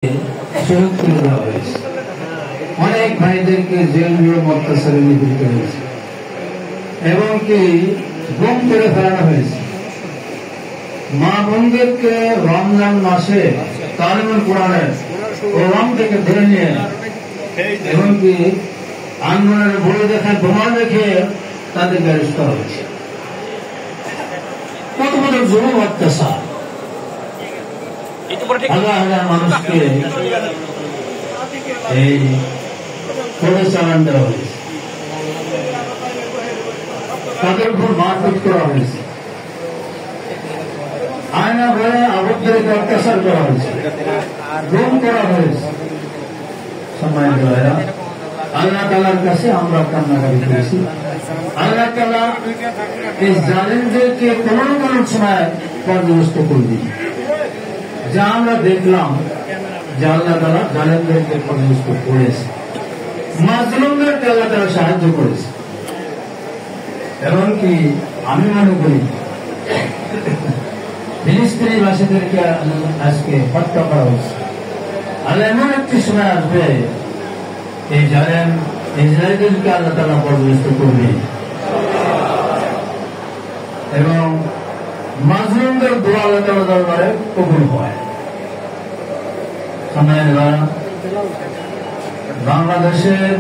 শহীদ করে দেওয়া হয়েছে। অনেক ভাইদেরকে জেল নিয়ম অত্যাচারে নিপীড়িত হয়েছে এবং কি গুম করে ফেলানো হয়েছে। মা বোনদেরকে রমজান মাসে তালিমুল কোরআনের প্রোগ্রাম থেকে ধরে নিয়ে এবং কি আন্দোলনের বলে দেখে বোমা দেখে তাদেরকে অ্যারেস্ট করা হয়েছে। কত কত জুলুম অত্যাচার, হাজার হাজার মানুষকে এই করে চালান দেওয়া হয়েছে, তাদের উপর মারপিট করা হয়েছে, আয়না ভয়ে আবদ্ধ রেখে অত্যাচার করা হয়েছে, গুম করা হয়েছে। সম্মানিত ভাইরা, আল্লাহ তাআলার কাছে আমরা কান্নাকাটি করেছি। আল্লাহ তাআলা এই জালিমদেরকে কোনো না কোনো সময় পর্যবস্ত করবে। যা আমরা দেখলাম যে আল্লাহ তাআলা জালিমদেরকে পর্যবস্ত করেছে, মাজলুমদেরকে আল্লাহ তাআলা সাহায্য করেছে। এমনকি আমি মনে করি ফিলিস্তিনি বাসীদেরকে আজকে হত্যা করা হচ্ছে। আল্লাহ এমন একটি সময় আসবে এই জালেম ইসরায়েলদেরকে আল্লাহ তাআলা পর্যবস্ত করবে এবং মাজলুমদের দোয়া আল্লাহ তাআলা দরবারে কবুল হয়। বাংলাদেশের